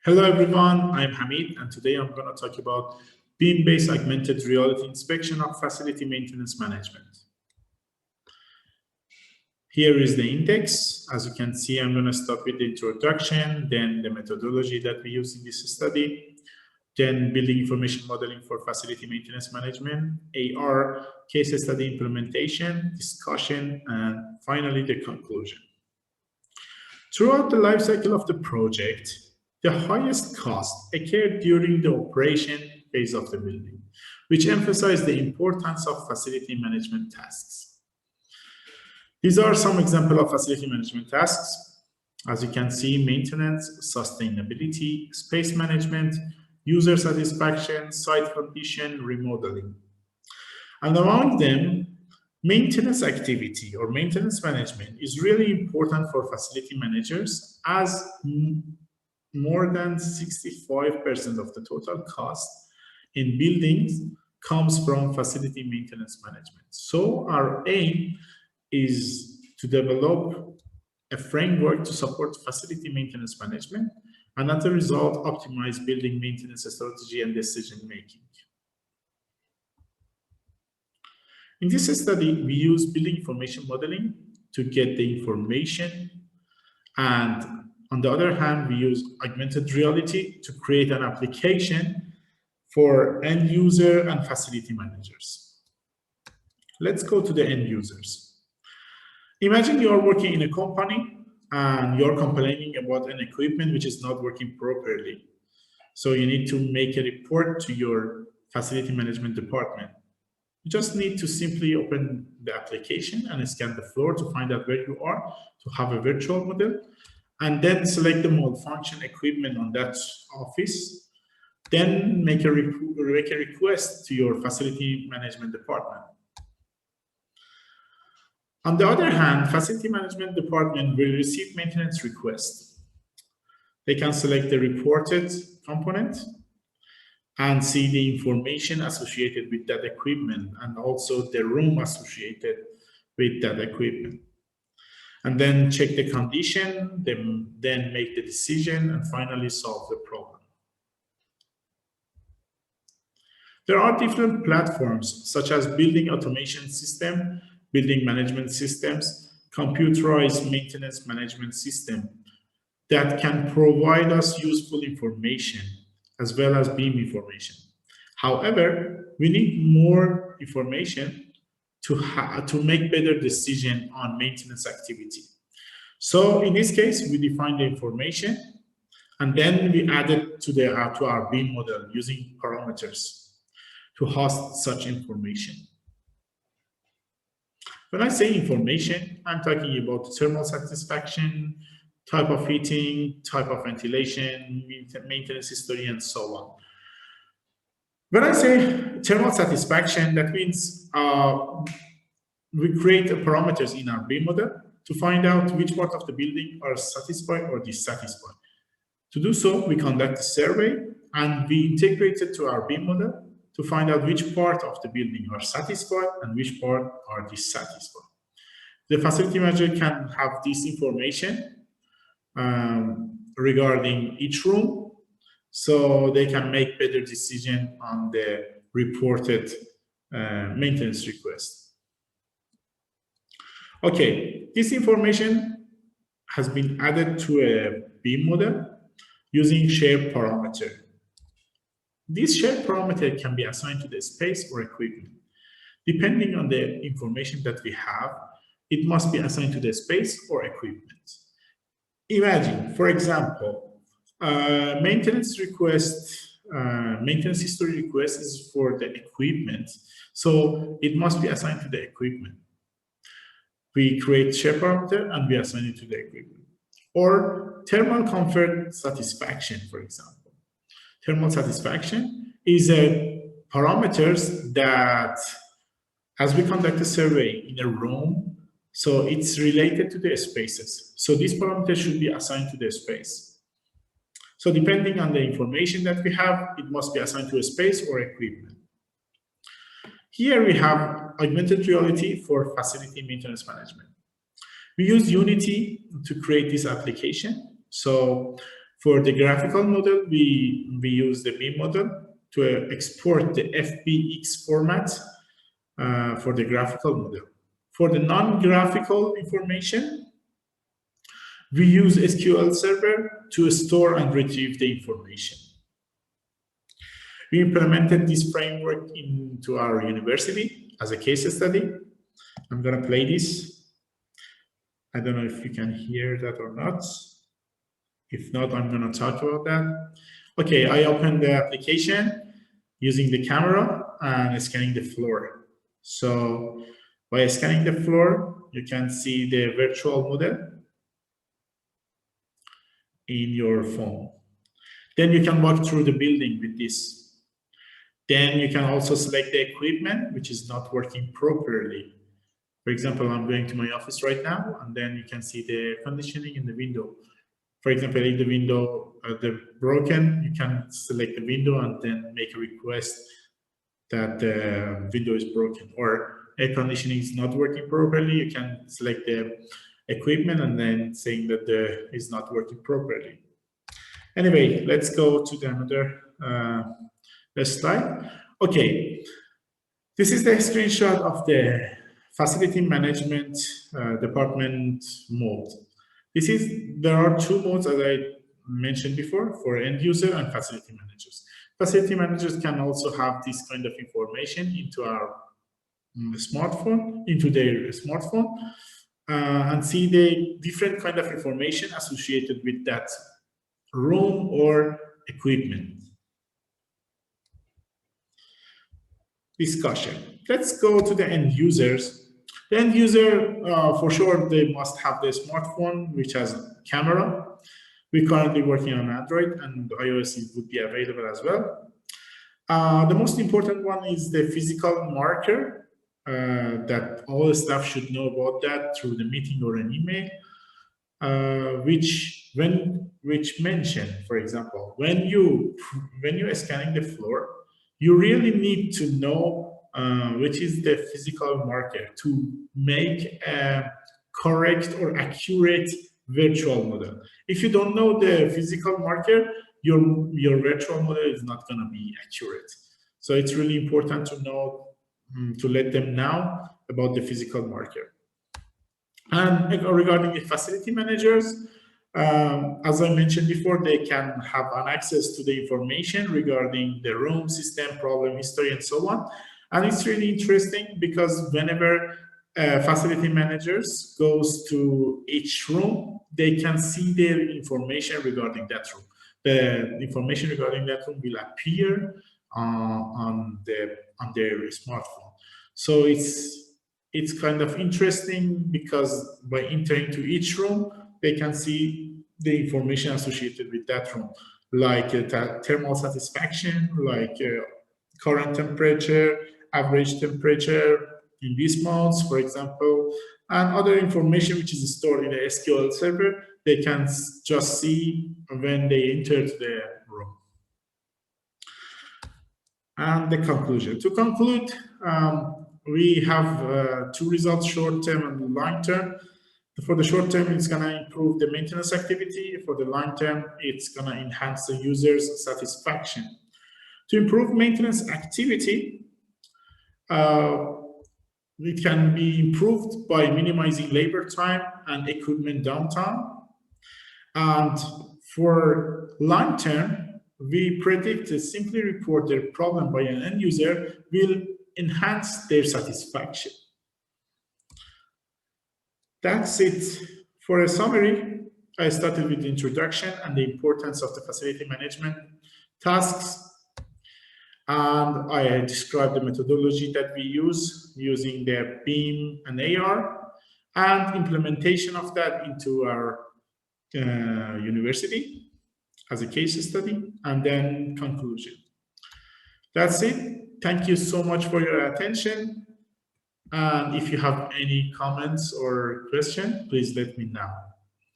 Hello everyone, I'm Hamid, and today I'm going to talk about BIM-based Augmented Reality inspection of facility maintenance management. Here is the index. As you can see, I'm going to start with the introduction, then the methodology that we use in this study, then building information modeling for facility maintenance management, AR, case study implementation, discussion, and finally the conclusion. Throughout the life cycle of the project, the highest cost occurred during the operation phase of the building, which emphasized the importance of facility management tasks. These are some examples of facility management tasks. As you can see, maintenance, sustainability, space management, user satisfaction, site condition, remodeling. And among them, maintenance activity or maintenance management is really important for facility managers, as more than 65% of the total cost in buildings comes from facility maintenance management. So our aim is to develop a framework to support facility maintenance management, and as a result, optimize building maintenance strategy and decision making. In this study, we use building information modeling to get the information, and on the other hand, we use augmented reality to create an application for end user and facility managers. Let's go to the end users. Imagine you are working in a company and you're complaining about an equipment which is not working properly. So you need to make a report to your facility management department. You just need to simply open the application and scan the floor to find out where you are, to have a virtual model, and then select the malfunction equipment on that office, then make a request to your facility management department. On the other hand, facility management department will receive maintenance requests. They can select the reported component and see the information associated with that equipment and also the room associated with that equipment. And then check the condition, then make the decision, and finally solve the problem. There are different platforms such as building automation system, building management systems, computerized maintenance management system that can provide us useful information as well as BIM information. However, we need more information to make better decision on maintenance activity. So in this case, we define the information and then we add it to our BIM model using parameters to host such information. When I say information, I'm talking about thermal satisfaction, type of heating, type of ventilation, maintenance history, and so on. When I say thermal satisfaction, that means we create parameters in our BIM model to find out which part of the building are satisfied or dissatisfied. To do so, we conduct a survey and we integrate it to our BIM model to find out which part of the building are satisfied and which part are dissatisfied. The facility manager can have this information regarding each room, so they can make better decision on the reported maintenance request. Okay, this information has been added to a BIM model using shared parameter. This shared parameter can be assigned to the space or equipment. Depending on the information that we have, it must be assigned to the space or equipment. Imagine, for example, maintenance history request is for the equipment, so it must be assigned to the equipment. We create shared parameter and we assign it to the equipment. Or thermal comfort satisfaction, for example. Thermal satisfaction is a parameters that, as we conduct a survey in a room, so it's related to the spaces. So this parameter should be assigned to the space. So depending on the information that we have, it must be assigned to a space or equipment. Here we have augmented reality for facility maintenance management. We use Unity to create this application. So For the graphical model, we use the BIM model to export the FBX format for the graphical model. For the non-graphical information, we use SQL Server to store and retrieve the information. We implemented this framework into our university as a case study. I'm going to play this. I don't know if you can hear that or not. If not, I'm going to talk about that. Okay, I opened the application using the camera and scanning the floor. So by scanning the floor, you can see the virtual model in your phone. Then you can walk through the building with this. Then you can also select the equipment which is not working properly. For example, I'm going to my office right now, and then you can see the air conditioning in the window. For example, if the window is broken, you can select the window and then make a request that the window is broken. Or air conditioning is not working properly, you can select the equipment and then saying that it's not working properly. Anyway, let's go to the another slide. Okay, this is the screenshot of the facility management department mode. There are two modes, as I mentioned before, for end user and facility managers. Facility managers can also have this kind of information into our smartphone, into their smartphone, and see the different kind of information associated with that room or equipment. Discussion. Let's go to the end users. The end user, for sure, they must have the smartphone, which has a camera. We're currently working on Android, and iOS would be available as well. The most important one is the physical marker, that all the staff should know about that through the meeting or an email, which mention, for example, when you are scanning the floor, you really need to know which is the physical marker to make a correct or accurate virtual model. If you don't know the physical marker, your virtual model is not going to be accurate. So it's really important to know, to let them know about the physical marker. And regarding the facility managers, as I mentioned before, they can have an access to the information regarding the room, system, problem history, and so on. And it's really interesting because whenever facility managers goes to each room, they can see their information regarding that room. The information regarding that room will appear on their smartphone. So it's kind of interesting because by entering to each room, they can see the information associated with that room, like thermal satisfaction, like current temperature, average temperature in these months, for example, and other information which is stored in the SQL server. They can just see when they enter the room. And the conclusion. To conclude, we have two results, short-term and long-term. For the short-term, it's going to improve the maintenance activity. For the long-term, it's going to enhance the user's satisfaction. To improve maintenance activity, it can be improved by minimizing labor time and equipment downtime. And for long-term, we predict a simply report their problem by an end user will enhance their satisfaction. That's it. For a summary, I started with the introduction and the importance of the facility management tasks. And I described the methodology that we use using the BIM and AR and implementation of that into our university as a case study, and then conclusion. That's it. Thank you so much for your attention. And if you have any comments or questions, please let me know.